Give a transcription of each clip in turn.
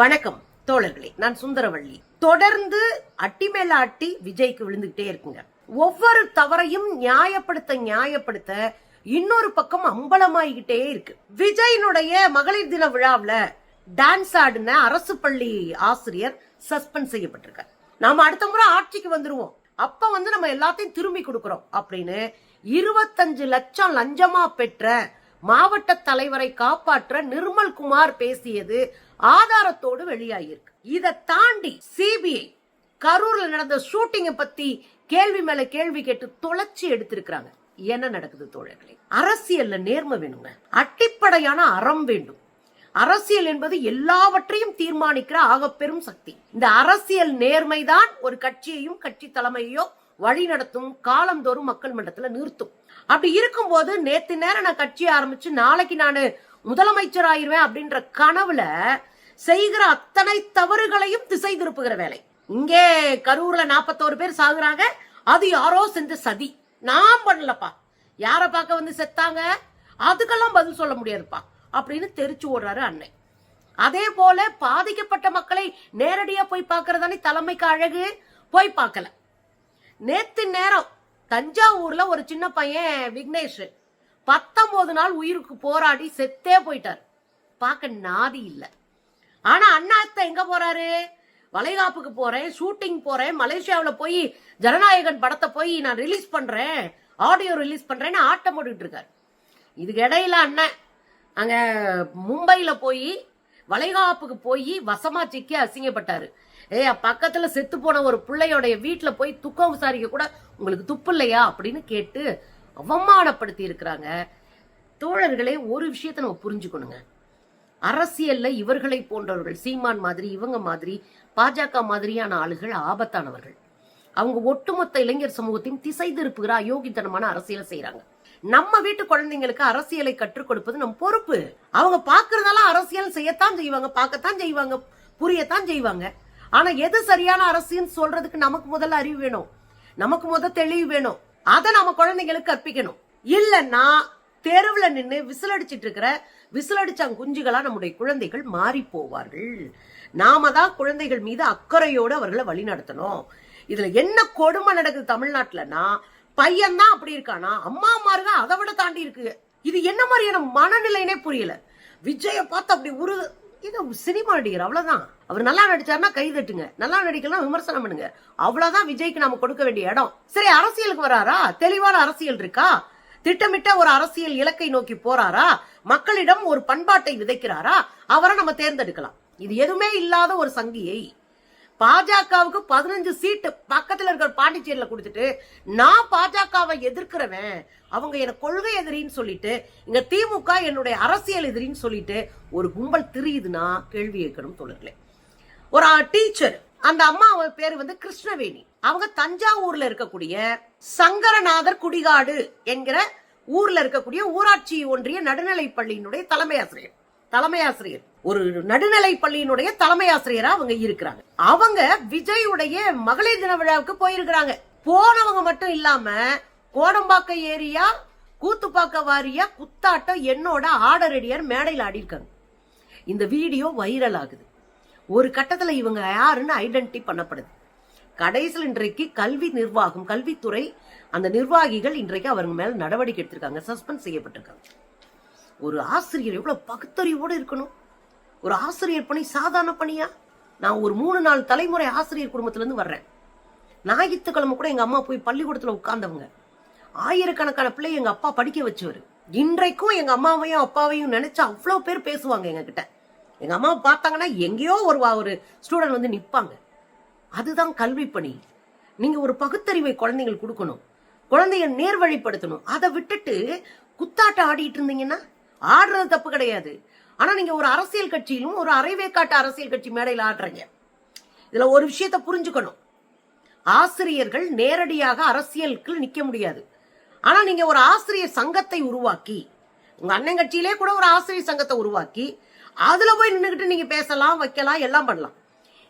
வணக்கம் தோழர்களே, நான் சுந்தரவள்ளி. தொடர்ந்து அட்டி மேல அட்டி விஜய்க்கு விழுந்துகிட்டே இருக்குங்க. ஒவ்வொரு தவறையும் நியாயப்படுத்த இன்னொரு பக்கம் அம்பலமாகிக்கிட்டே இருக்கு. விஜயனுடைய மகளிர் தின விழாவில் டான்ஸ் ஆடின அரசு பள்ளி ஆசிரியர் சஸ்பெண்ட் செய்யப்பட்டிருக்கார். நாம அடுத்த முறை ஆட்சிக்கு வந்துருவோம், அப்ப நம்ம எல்லாத்தையும் திரும்பி கொடுக்கிறோம் அப்படின்னு 25 லட்சம் லஞ்சமா பெற்ற மாவட்ட தலைவரை காப்பாற்ற நிர்மல் குமார் பேசியது ஆதாரத்தோடு வெளியாகிருக்கு. இதை தாண்டி சிபிஐ கரூர்ல நடந்த ஷூட்டிங்கை பத்தி கேள்வி மேல கேள்வி கேட்டு தொலைச்சி எடுத்திருக்கிறாங்க. என்ன நடக்குது தோழர்களே? அரசியல்ல நேர்மை வேணுங்க, அடிப்படையான அறம் வேண்டும். அரசியல் என்பது எல்லாவற்றையும் தீர்மானிக்கிற ஆகப்பெரும் சக்தி. இந்த அரசியல் நேர்மைதான் ஒரு கட்சியையும் கட்சி தலைமையோ வழி நடத்தும், காலந்தோறும் மக்கள் மன்றத்துல நிறுத்தும். அப்படி இருக்கும் போது நேத்து நேரம் நான் கட்சியை ஆரம்பிச்சு நாளைக்கு நான் முதலமைச்சர் ஆயிருவேன் அப்படின்ற கனவுல செய்கிற அத்தனை தவறுகளையும் திசை திருப்புகிற வேலை. இங்கே கரூர்ல 41 பேர் சாகுறாங்க, அது யாரோ செஞ்ச சதி, நான் பண்ணலப்பா, யார பார்க்க வந்து செத்தாங்க, அதுக்கெல்லாம் பதில் சொல்ல முடியாதுப்பா அப்படின்னு தெரிச்சு ஓடுறாரு அண்ணன். அதே போல பாதிக்கப்பட்ட மக்களை நேரடியா போய் பார்க்கறதானே தலைமைக்கு அழகு. போய் பார்க்கல. நேத்து நேரம் தஞ்சாவூர்ல ஒரு சின்ன பையன் விக்னேஷ் 19 நாள் உயிருக்கு போராடி செத்தே போயிட்டார். பார்க்க நாதி இல்ல. ஆனா அண்ணாத்த எங்க போறாரு? வளைகாப்புக்கு போறேன், ஷூட்டிங் போறேன், மலேசியாவில போய் ஜனநாயகன் படத்தை போய் நான் ரிலீஸ் பண்றேன், ஆடியோ ரிலீஸ் பண்றேன்னு ஆட்டம் போட்டுட்டு இருக்காரு. இதுக்கு இடையில அண்ணன் அங்க மும்பைல போய் வளைகாப்புக்கு போய் வசமா சிக்கி அசிங்கப்பட்டாரு. பக்கத்துல செத்து போன ஒரு பிள்ளையோடைய வீட்டுல போய் துக்கம் விசாரிக்க கூட உங்களுக்கு துப்பு இல்லையா அப்படின்னு கேட்டு அவமானப்படுத்தி இருக்கிறாங்க. தோழர்களே, ஒரு விஷயத்தை நம்ம புரிஞ்சுக்கணுங்க. அரசியல்ல இவர்களை போன்றவர்கள், சீமான் மாதிரி, இவங்க மாதிரி, பாஜக மாதிரியான ஆளுகள் ஆபத்தானவர்கள். அவங்க ஒட்டுமொத்த இளைஞர் சமூகத்தையும் திசை திருப்புகிற அயோக்கியத்தனமான அரசியலை செய்யறாங்க. நம்ம வீட்டு குழந்தைங்களுக்கு அரசியலை கற்றுக் கொடுப்பது நம் பொறுப்பு. அவங்க பாக்குறதெல்லாம் அரசியல் செய்யத்தான் செய்வாங்க, பார்க்கத்தான் செய்வாங்க, புரியத்தான் செய்வாங்க. ஆனா எது சரியான அரசியல் சொல்றதுக்கு நமக்கு முதல்ல அறிவு வேணும், நமக்கு முதல் தெளிவு வேணும். அதை நம்ம குழந்தைங்களுக்கு கற்பிக்கணும். இல்லன்னா தெருவுல நின்று விசிலடிச்சிட்டு இருக்கிற விசிலடிச்சாங்க குஞ்சுகளா நம்முடைய குழந்தைகள் மாறி போவார்கள். நாம தான் குழந்தைகள் மீது அக்கறையோடு அவர்களை வழி நடத்தணும். இதுல என்ன கொடுமை நடக்குது தமிழ்நாட்டுலன்னா, பையன் தான் அப்படி இருக்கானா, அம்மா அம்மாருங்க அதை விட தாண்டி இருக்கு. இது என்ன மாதிரியான மனநிலைனே புரியல. விஜய பார்த்து அப்படி இது சினிமா நடிகர், அவ்வளவுதான். அவர் நல்லா நடிச்சாருன்னா கை தட்டுங்க, நல்லா நடிக்கலாம் விமர்சனம் பண்ணுங்க, அவ்வளவுதான் விஜய்க்கு நாம கொடுக்க வேண்டிய இடம். சரி, அரசியலுக்கு வராரா? தெளிவான அரசியல் இருக்கா? திட்டமிட்ட ஒரு அரசியல் இலக்கை நோக்கி போறாரா? மக்களிடம் ஒரு பண்பாட்டை விதைக்கிறாரா? அவரை நம்ம தேர்ந்தெடுக்கலாம். இது எதுவுமே இல்லாத ஒரு சங்கியை பாஜகவுக்கு 15 சீட்டு பக்கத்துல இருக்கிற பாண்டிச்சேரியில கொடுத்துட்டு, நான் பாஜகவை எதிர்க்கிறவன், அவங்க எனக்கு கொள்கை எதிரின்னு சொல்லிட்டு, இங்க திமுக என்னுடைய அரசியல் எதிரின்னு சொல்லிட்டு ஒரு கும்பல் திரியுதுன்னா கேள்வி கேட்கணும் தோழர்களே. ஒரு டீச்சர், அந்த அம்மா பேரு கிருஷ்ணவேணி, அவங்க தஞ்சாவூர்ல இருக்கக்கூடிய சங்கரநாதர் குடிகாடு என்கிற ஊர்ல இருக்கக்கூடிய ஊராட்சி ஒன்றிய நடுநிலை பள்ளியினுடைய தலைமை ஆசிரியர், ஒரு நடுநிலை பள்ளியினுடைய தலைமை ஆசிரியரா அவங்க இருக்கிறாங்க. அவங்க விஜயுடைய மகளிர் தின விழாவுக்கு போயிருக்கிறாங்க. போனவங்க மட்டும் இல்லாம கோடம்பாக்க ஏரியா, கூத்துப்பாக்க வாரியா, குத்தாட்டம், என்னோட ஆர்டர் ரெடியார் மேடையில் ஆடி இருக்காங்க. இந்த வீடியோ வைரல் ஆகுது. ஒரு கட்டத்துல இவங்க யாருன்னு ஐடென்டிட்டி பண்ணப்படுது. கடைசியில் இன்றைக்கு கல்வி நிர்வாகம், கல்வித்துறை, அந்த நிர்வாகிகள் இன்றைக்கு அவங்க மேல நடவடிக்கை எடுத்திருக்காங்க, சஸ்பெண்ட் செய்யப்பட்டிருக்காங்க. ஒரு ஆசிரியர் எவ்வளவு பகுத்தறிவோடு இருக்கணும். ஒரு ஆசிரியர் பணி சாதாரண பணியா? நான் ஒரு 3-4 தலைமுறை ஆசிரியர் குடும்பத்துல இருந்து வர்றேன். ஞாயிற்றுக்கிழமை கூட எங்க அம்மா போய் பள்ளிக்கூடத்துல உட்கார்ந்தவங்க. ஆயிரக்கணக்கான பிள்ளை எங்க அப்பா படிக்க வச்சவர். இன்றைக்கும் எங்க அம்மாவையும் அப்பாவையும் நினைச்சா அவ்வளவு பேர் பேசுவாங்க எங்க கிட்ட. எங்க அம்மாவை பார்த்தாங்கன்னா எங்கேயோ ஒரு ஸ்டூடெண்ட் நிப்பாங்க. அதுதான் கல்வி பணி. நீங்க ஒரு பகுத்தறிவை குழந்தைங்களுக்கு கொடுக்கணும், குழந்தைய நேர்வழிப்படுத்தணும். அதை விட்டுட்டு குத்தாட்டம் ஆடிட்டு இருந்தீங்கன்னா, ஆடுறது தப்பு கிடையாது. ஆனா நீங்க ஒரு அரசியல் கட்சியிலும் ஒரு அரைவேக்காட்டு அரசியல் கட்சி மேடையில் ஆடுறீங்க. இதுல ஒரு விஷயத்த புரிஞ்சுக்கணும். ஆசிரியர்கள் நேரடியாக அரசியலுக்கு நிக்க முடியாது. ஆனா நீங்க ஒரு ஆசிரியர் சங்கத்தை உருவாக்கி, உங்க அண்ணன் கட்சியிலே கூட ஒரு ஆசிரியர் சங்கத்தை உருவாக்கி, அதுல போய் நின்றுகிட்டு நீங்க பேசலாம், வைக்கலாம், எல்லாம் பண்ணலாம்.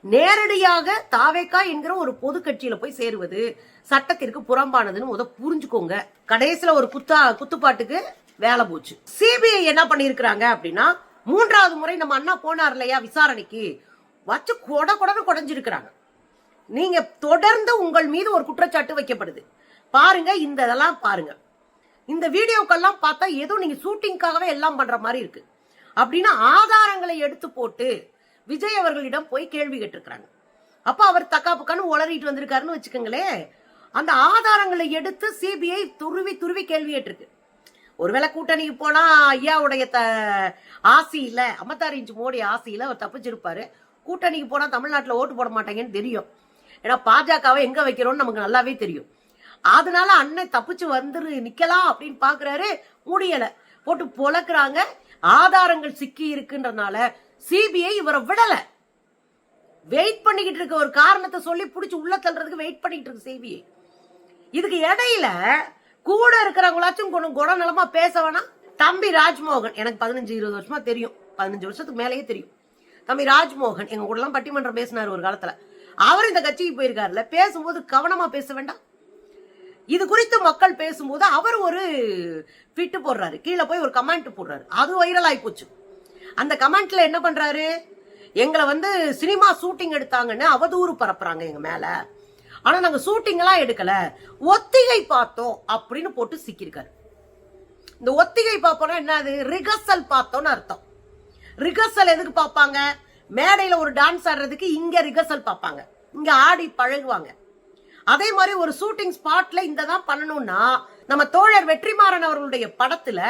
நேரடியாக தாவேக்கா என்கிற ஒரு பொது கட்சியில போய் சேருவது சட்டத்திற்கு புறம்பானதுன்னு புரிஞ்சுக்கோங்க. கடைசியில ஒரு குத்துப்பாட்டுக்கு வேலை போச்சு. சிபிஐ என்ன பண்ணிருக்கிறாங்க அப்படின்னா, 3வது முறை நம்ம அண்ணா போனார் இல்லையா விசாரணைக்கு, வச்சு கொடன்னு குடைஞ்சிருக்கிறாங்க. நீங்க தொடர்ந்து உங்கள் மீது ஒரு குற்றச்சாட்டு வைக்கப்படுது. பாருங்க, இந்த இதெல்லாம் பாருங்க. இந்த வீடியோக்கெல்லாம் பார்த்தா ஏதோ நீங்க ஷூட்டிங்காகவே எல்லாம் பண்ற மாதிரி இருக்கு அப்படின்னு ஆதாரங்களை எடுத்து போட்டு விஜய் அவர்களிடம் போய் கேள்வி கேட்டிருக்கிறாங்க. அப்ப அவர் தக்காப்புக்கான்னு உளறிட்டு வந்திருக்காருன்னு வச்சுக்கோங்களேன். அந்த ஆதாரங்களை எடுத்து சிபிஐ துருவி கேள்வி கேட்டிருக்கு. ஒருவேளை கூட்டணிக்கு போனா ஐயாவுடைய ஆசி இல்ல, 56 இன்ச் மோடி ஆசி இல்ல, அவர் தப்பிச்சிருப்பாரு. கூட்டணிக்கு போனா தமிழ்நாட்டில் ஓட்டு போட மாட்டாங்கன்னு தெரியும். ஏன்னா பாஜகவை எங்க வைக்கிறோம்னு நமக்கு நல்லாவே தெரியும். அதனால அண்ணன் தப்பிச்சு நிக்கலாம் அப்படின்னு பாக்குறாரு. முடியல, போட்டு பொழக்கிறாங்க. ஆதாரங்கள் சிக்கி இருக்குன்றதுனால சிபிஐ இவரை விடல. வெயிட் பண்ணிக்கிட்டு இருக்க, ஒரு காரணத்தை சொல்லி பிடிச்சி உள்ள தள்ளுறதுக்கு வெயிட் பண்ணிட்டு இருக்கு சிபிஐ. இதுக்கு இடையில கூட இருக்கிறவங்களாச்சும் குணநலமா பேச வேணாம். தம்பி ராஜ்மோகன் எனக்கு 15-20 வருஷமா தெரியும், 15 வருஷத்துக்கு மேலேயே தெரியும். தம்பி ராஜ்மோகன் எங்க கூட எல்லாம் பட்டிமன்றம் பேசினார் ஒரு காலத்துல. அவர் இந்த கட்சிக்கு போயிருக்காருல, பேசும்போது கவனமா பேச வேண்டாம். இது குறித்து மக்கள் பேசும்போது அவர் ஒரு ட்வீட் போடுறாரு, கீழே போய் ஒரு கமெண்ட் போடுறாரு. அது வைரல் ஆகி போச்சு. அந்த கமெண்ட்ல என்ன பண்றாரு, எங்களை சினிமா ஷூட்டிங் எடுத்தாங்கன்னு அவதூறு பரப்புறாங்க எங்க மேல. ஆனா நாங்க ஷூட்டிங் எல்லாம் எடுக்கல, ஒத்திகை பார்த்தோம் அப்படின்னு போட்டு சிக்கிருக்காரு. இந்த ஒத்திகை பார்ப்போம்னா என்னது, ரிகர்சல் பார்த்தோம்னு அர்த்தம். ரிகர்சல் எதுக்கு பார்ப்பாங்க, மேடையில ஒரு டான்ஸ் ஆடுறதுக்கு இங்க ரிகர்சல் பார்ப்பாங்க, இங்க ஆடி பழகுவாங்க. அதே மாதிரி ஒரு ஷூட்டிங் ஸ்பாட்ல இந்த தான் பண்ணணும்னா நம்ம தோழர் வெற்றிமாறன் அவர்களுடைய படத்துல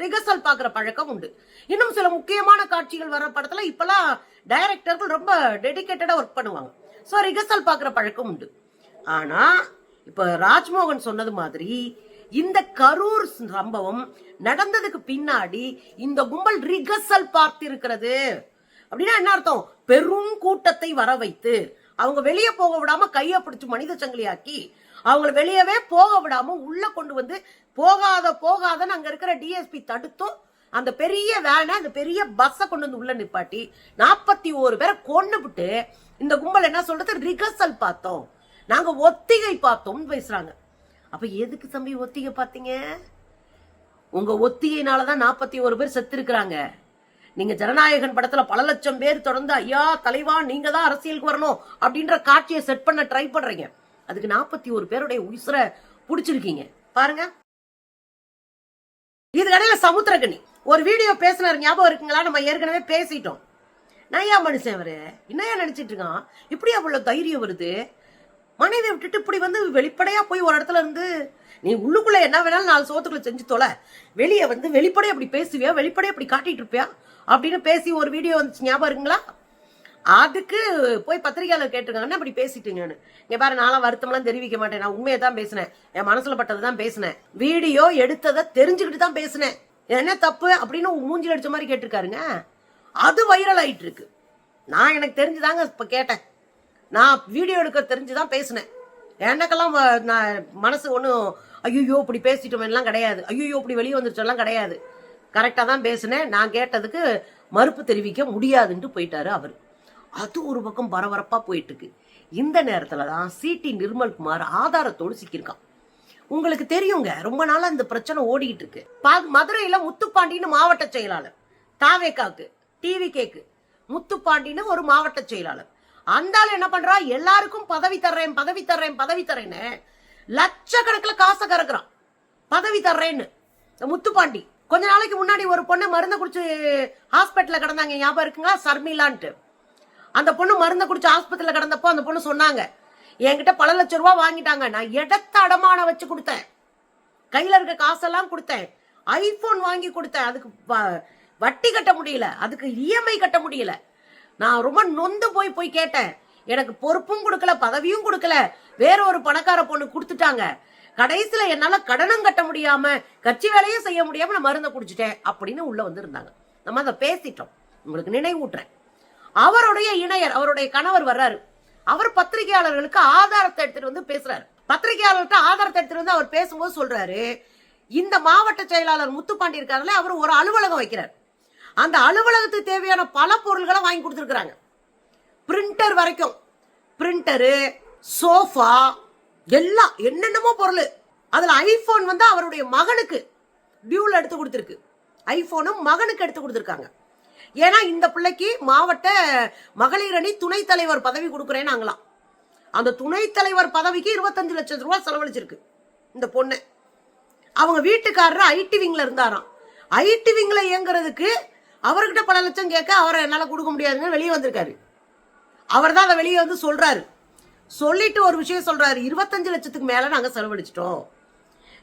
ரிகர்சல் பாக்குற பழக்கம் உண்டு. இன்னும் சில முக்கியமான காட்சிகள் வர படத்துல இப்பெல்லாம் டைரக்டர்கள் ரொம்ப டெடிகேட்டடா ஒர்க் பண்ணுவாங்க. சோ ரிகர்சல் பாக்குற பழக்கம் உண்டு. ஆனா இப்ப ராஜ்மோகன் சொன்னது மாதிரி இந்த கரூர் சம்பவம் நடந்ததுக்கு பின்னாடி இந்த கும்பல் ரிகர்சல் பார்த்து இருக்கிறது. அப்படின்னா என்ன அர்த்தம், பெரும் கூட்டத்தை வர வைத்து அவங்க வெளியே போக விடாம கையை பிடிச்சு மனித சங்கிலியாக்கி அவங்களை வெளியவே போக விடாம உள்ள கொண்டு போகாதன்னு அங்க இருக்கிற டிஎஸ்பி தடுத்தும் அந்த பெரிய வேனை, அந்த பெரிய பஸ்ஸை கொண்டு உள்ள நிப்பாட்டி 41 பேரை கொன்னுபிட்டு இந்த கும்பல் என்ன சொல்றது, ரிகர்சல் பார்த்தோம், நாங்க ஒத்திகை பார்த்தோம் பேசுறாங்க. அப்ப எதுக்கு தம்பி ஒத்திகை பார்த்தீங்க? உங்க ஒத்திகைனாலதான் 41 பேர் செத்து இருக்கிறாங்க. நீங்க ஜனநாயகன் படத்துல பல லட்சம் பேர் தொடர்ந்து ஐயா தலைவா நீங்க தான் அரசியலுக்கு வரணும் அப்படின்ற காட்சியை செட் பண்ண ட்ரை பண்றீங்க. அதுக்கு 41 பேருடைய உயிரை புடிச்சிருக்கீங்க பாருங்க. இது கடையில சமுத்திரகனி ஒரு வீடியோ பேசினார், ஞாபகம் இருக்குங்களா? நம்ம ஏற்கனவே பேசிட்டோம். நையா மனுஷன் அவரு என்னையா நினைச்சிட்டு இருக்கான், இப்படி அவ்வளவு தைரியம் வருது, மனைவி விட்டுட்டு இப்படி வெளிப்படையா போய் ஒரு இடத்துல இருந்து நீ உள்ளுக்குள்ள என்ன வேணாலும் 4 சோத்துக்குள்ள செஞ்சு தொலை, வெளியே வெளிப்படையா அப்படி பேசுவியா, வெளிப்படையா அப்படி காட்டிட்டு இருப்பியா அப்படின்னு பேசி ஒரு வீடியோ வந்துச்சு, ஞாபகம் இருக்குங்களா? அதுக்கு போய் பத்திரிகையாளர் கேட்டிருக்காங்க அப்படி பேசிட்டீங்கன்னு. இங்க பாரு, நானும் வருத்தம்லாம் தெரிவிக்க மாட்டேன், நான் உண்மையை தான் பேசினேன், என் மனசுல பட்டதுதான் பேசினேன், வீடியோ எடுத்ததை தெரிஞ்சுக்கிட்டு தான் பேசினேன், என்ன தப்பு அப்படின்னு மூஞ்சில் அடிச்ச மாதிரி கேட்டிருக்காருங்க. அது வைரல் ஆயிட்டு இருக்கு. நான் எனக்கு தெரிஞ்சுதாங்க இப்ப கேட்டேன், நான் வீடியோ எடுக்க தெரிஞ்சுதான் பேசினேன். எனக்கெல்லாம் நான் மனசு ஒன்றும் ஐயோ இப்படி பேசிட்டோம் கிடையாது, ஐயோ இப்படி வெளியே வந்துருச்சோம் கிடையாது, கரெக்டா தான் பேசினேன், நான் கேட்டதுக்கு மறுப்பு தெரிவிக்க முடியாதுன்ட்டு போயிட்டாரு அவர். அது ஒரு பக்கம் பரபரப்பா போயிட்டு இருக்கு. இந்த நேரத்துலதான் சிடி நிர்மல்குமார் ஆதாரத்தோடு சிக்கியிருக்கான். உங்களுக்கு தெரியுங்க, ரொம்ப நாளா இந்த பிரச்சனை ஓடிக்கிட்டு இருக்கு. மதுரையில முத்துப்பாண்டின்னு மாவட்ட செயலாளர், தாவேக்காக்கு டிவிகேக்கு முத்துப்பாண்டின்னு ஒரு மாவட்ட செயலாளர், அந்த ஆள் என்ன பண்றா, எல்லாருக்கும் பதவி தர்றேன்னு லட்சக்கணக்கில் காசை கறக்குறான், பதவி தர்றேன்னு. முத்துப்பாண்டி கொஞ்ச நாளைக்கு முன்னாடி ஒரு பொண்ணை மருந்த குடிச்சு ஹாஸ்பிட்டல்ல கிடந்தாங்க, ஞாபகம் இருக்குங்களா, சர்மிலான்ட்டு. அந்த பொண்ணு மருந்த குடிச்சு ஆஸ்பத்திரியில கிடந்தப்போ அந்த பொண்ணு சொன்னாங்க, என்கிட்ட பல லட்சம் ரூபாய் வாங்கிட்டாங்க, நான் இடத்த அடமான வச்சு கொடுத்தேன், கையில இருக்க காசெல்லாம் கொடுத்தேன், ஐபோன் வாங்கி கொடுத்தேன், அதுக்கு வட்டி கட்ட முடியல, அதுக்கு இஎம்ஐ கட்ட முடியல, நான் ரொம்ப நொந்து போய் கேட்டேன், எனக்கு பொறுப்பும் கொடுக்கல பதவியும் கொடுக்கல, வேற ஒரு பணக்கார பொண்ணு கொடுத்துட்டாங்க, கடைசியில என்னால கடனும் கட்ட முடியாம கட்சி வேலையும் செய்ய முடியாம நான் மருந்தை குடிச்சிட்டேன் அப்படின்னு உள்ள இருந்தாங்க. நம்ம அதை பேசிட்டோம், உங்களுக்கு நினைவூட்டுறேன். அவருடைய இணையர், அவருடைய கணவர் வர்றாரு, அவர் பத்திரிகையாளர்களுக்கு ஆதாரத்தை எடுத்துட்டு பேசுறாரு. பத்திரிகையாளர்கிட்ட ஆதாரத்தை எடுத்துட்டு அவர் பேசும்போது சொல்றாரு, இந்த மாவட்ட செயலாளர் முத்துப்பாண்டி இருக்காருல்ல, அவர் ஒரு அலுவலகம் வைக்கிறார், அந்த அலுவலகத்துக்கு தேவையான பல பொருள்களை வாங்கி கொடுத்துருக்காங்க, பிரிண்டர் வரைக்கும், பிரிண்டரு, சோஃபா, எல்லாம் என்னென்னமோ பொருள். அதுல ஐபோன் அவருடைய மகனுக்கு டியூல எடுத்து கொடுத்துருக்கு, ஐபோனும் மகனுக்கு எடுத்து கொடுத்துருக்காங்க. ஏன்னா இந்த பிள்ளைக்கு மாவட்ட மகளிர் அணி துணைத் தலைவர் பதவி கொடுக்குறேன்னு நாங்களாம். அந்த துணைத் தலைவர் பதவிக்கு 25 லட்சம் ரூபாய் செலவழிச்சிருக்கு இந்த பொண்ணு. அவங்க வீட்டுக்காரர் ஐடி விங்ல இருந்தாராம். ஐடி விங்ல இயங்குறதுக்கு அவர்கிட்ட பல லட்சம் கேட்க அவரை என்னால கொடுக்க முடியாதுன்னு வெளியே வந்திருக்காரு. அவர் தான் அதை வெளியே வந்து சொல்றாரு. சொல்லிட்டு ஒரு விஷயம் சொல்றாரு, 25 லட்சத்துக்கு மேல நாங்க செலவழிச்சிட்டோம்.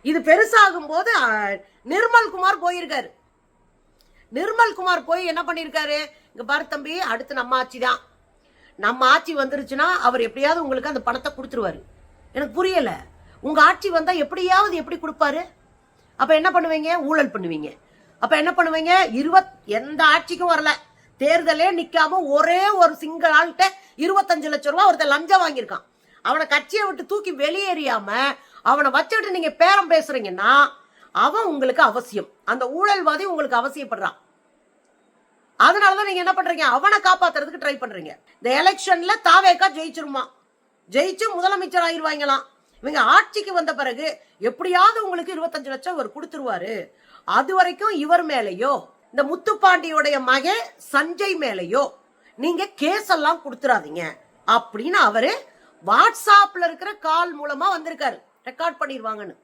இது பெருசாகும் போது நிர்மல்குமார் போயிருக்காரு. நிர்மல்குமார் போய் என்ன பண்ணிருக்காரு, இங்க பாரு தம்பி, அடுத்து நம்ம ஆட்சி தான், நம்ம ஆட்சி வந்துருச்சுன்னா அவர் எப்படியாவது உங்களுக்கு அந்த பணத்தை கொடுத்துருவாரு. எனக்கு புரியல, உங்க ஆட்சி வந்தா எப்படியாவது எப்படி கொடுப்பாரு? அப்ப என்ன பண்ணுவீங்க? ஊழல் பண்ணுவீங்க. அப்ப என்ன பண்ணுவீங்க? எந்த ஆட்சிக்கும் வரல, தேர்தலே நிக்காம ஒரே ஒரு சிங்கிள் ஆள்கிட்ட 25 லட்சம் ரூபாய் ஒருத்தர் லஞ்சம் வாங்கியிருக்கான். அவனை கட்சியை விட்டு தூக்கி வெளியேறியாம அவனை வச்சுக்கிட்டு நீங்க பேரம் பேசுறீங்கன்னா அவன் உங்களுக்கு அவசியம். அந்த ஊழல்வாதி உங்களுக்கு அவசியப்படுறான். அதனாலதான் நீங்க என்ன பண்றீங்க, அவனை காப்பாத்துறதுக்கு ட்ரை பண்றீங்க. இந்த எலெக்ஷன்ல தாவேக்கா ஜெயிச்சிருமா, ஜெயிச்சு முதலமைச்சர் ஆயிருவாங்களாம். இவங்க ஆட்சிக்கு வந்த பிறகு எப்படியாவது உங்களுக்கு 25 லட்சம் இவர் கொடுத்துருவாரு. அது வரைக்கும் இவர் மேலேயோ இந்த முத்துப்பாண்டியோடைய மகன் சஞ்சய் மேலேயோ நீங்க கேஸ் எல்லாம் கொடுத்துறாதீங்க அப்படின்னு அவரு வாட்ஸ்அப்ல இருக்கிற கால் மூலமா வந்திருக்காரு. ரெக்கார்ட் பண்ணிடுவாங்கன்னு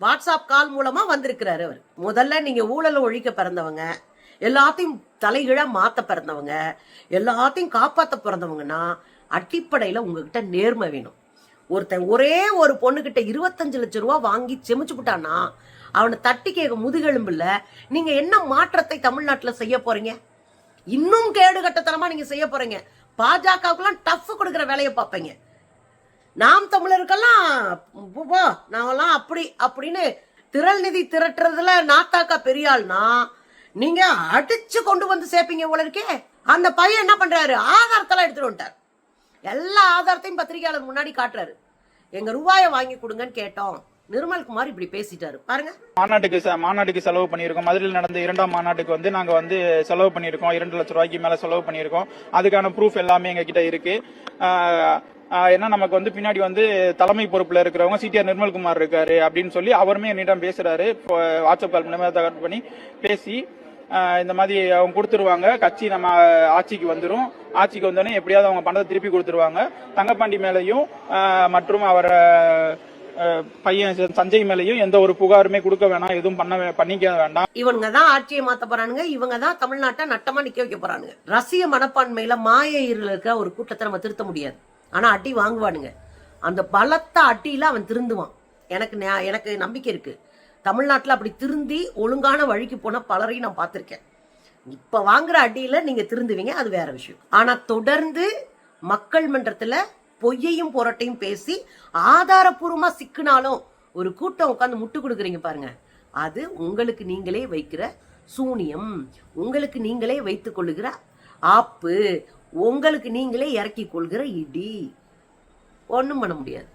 வாட்ஸ்அப் கால் மூலமா வந்திருக்கிறாரு அவர். முதல்ல நீங்க ஊழலை ஒழிக்க பிறந்தவங்க, எல்லாத்தையும் தலைகீழா மாத்த பிறந்தவங்க, எல்லாத்தையும் காப்பாத்த பிறந்தவங்கன்னா அடிப்படையில உங்ககிட்ட நேர்மை வேணும். ஒருத்தன் ஒரே ஒரு பொண்ணுகிட்ட 25 லட்சம் ரூபாய் வாங்கி செமிச்சு விட்டான்னா அவனை தட்டி கேட்க முதுகெலும்பு இல்ல. நீங்க என்ன மாற்றத்தை தமிழ்நாட்டுல செய்ய போறீங்க? இன்னும் கேடுகட்டத்தனமா நீங்க செய்ய போறீங்க. பாஜகவுக்குலாம் டஃப் கொடுக்கிற வேலையை பார்ப்பீங்க. நாம் தமிழருக்கெல்லாம் நாமெல்லாம் அப்படி அப்படின்னு திரள் நிதி திரட்டுறதுல நாத்தாக்கா பெரியாள்னா நீங்க அடிச்சு கொண்டு வந்து சேர்ப்பீங்க போல இருக்கே. அந்த பையன் என்ன பண்றாரு, ஆதாரத்தெல்லாம் எடுத்துட்டு வந்துட்டார். எல்லா ஆதாரத்தையும் பத்திரிகையாளர் முன்னாடி காட்டுறாரு. எங்க ரூபாயை வாங்கி கொடுங்கன்னு கேட்டோம். நிர்மல்குமார் இப்படி பேசிட்டாரு பாருங்க. மாநாட்டுக்கு செலவு பண்ணியிருக்கோம். மதுரையில் நடந்த 2ஆம் மாநாட்டுக்கு வந்து நாங்க வந்து செலவு பண்ணியிருக்கோம். 2 லட்சம் ரூபாய்க்கு மேல செலவு பண்ணியிருக்கோம். அதுக்கான ப்ரூஃப் எல்லாமே எங்க கிட்ட இருக்கு. ஏன்னா நமக்கு வந்து பின்னாடி வந்து தலைமை பொறுப்புல இருக்கிறவங்க சிடிஆர் நிர்மல்குமார் இருக்காரு அப்படின்னு சொல்லி அவருமே என்னிடம் பேசுறாரு. வாட்ஸ்அப் கால் மூலமா தகவல் பண்ணி பேசி இந்த மாதிரி அவங்க கொடுத்துருவாங்க, கட்சி நம்ம ஆட்சிக்கு வந்துடும், ஆட்சிக்கு வந்தோடனே எப்படியாவது அவங்க பணத்தை திருப்பி கொடுத்துருவாங்க. தங்கப்பாண்டி மேலையும் மற்றும் அவர் பையன் சஞ்சய் மேலையும் எந்த ஒரு புகாருமே கொடுக்க வேணாம், எதுவும் பண்ணிக்க வேண்டாம். இவங்க தான் ஆட்சியை மாத்த போறானுங்க. இவங்க தான் தமிழ்நாட்டை நட்டமா நிக்க வைக்க போறானுங்க. ரசிய மனப்பான்மையில மாய இருள் இருக்க ஒரு கூட்டத்தை நம்ம திருத்த முடியாது. ஆனா அடி வாங்குவானுங்க. அந்த பலத்த அட்டியில அவன் திருந்துவான். எனக்கு நம்பிக்கை இருக்கு. தமிழ்நாட்டுல அப்படி திருந்தி ஒழுங்கான வழிக்கு போன பலரையும் நான் பார்த்திருக்கேன். இப்ப வாங்குற அடியில நீங்க திருந்துவீங்க, அது வேற விஷயம். ஆனா தொடர்ந்து மக்கள் மன்றத்துல பொய்யையும் புரட்டையும் பேசி ஆதாரப்பூர்வமா சிக்கினாலும் ஒரு கூட்டம் உட்கார்ந்து முட்டு கொடுக்குறீங்க பாருங்க, அது உங்களுக்கு நீங்களே வைக்கிற சூனியம், உங்களுக்கு நீங்களே வைத்துக் கொள்ளுகிற ஆப்பு, உங்களுக்கு நீங்களே இறக்கி கொள்கிற இடி. ஒண்ணும் பண்ண முடியாது.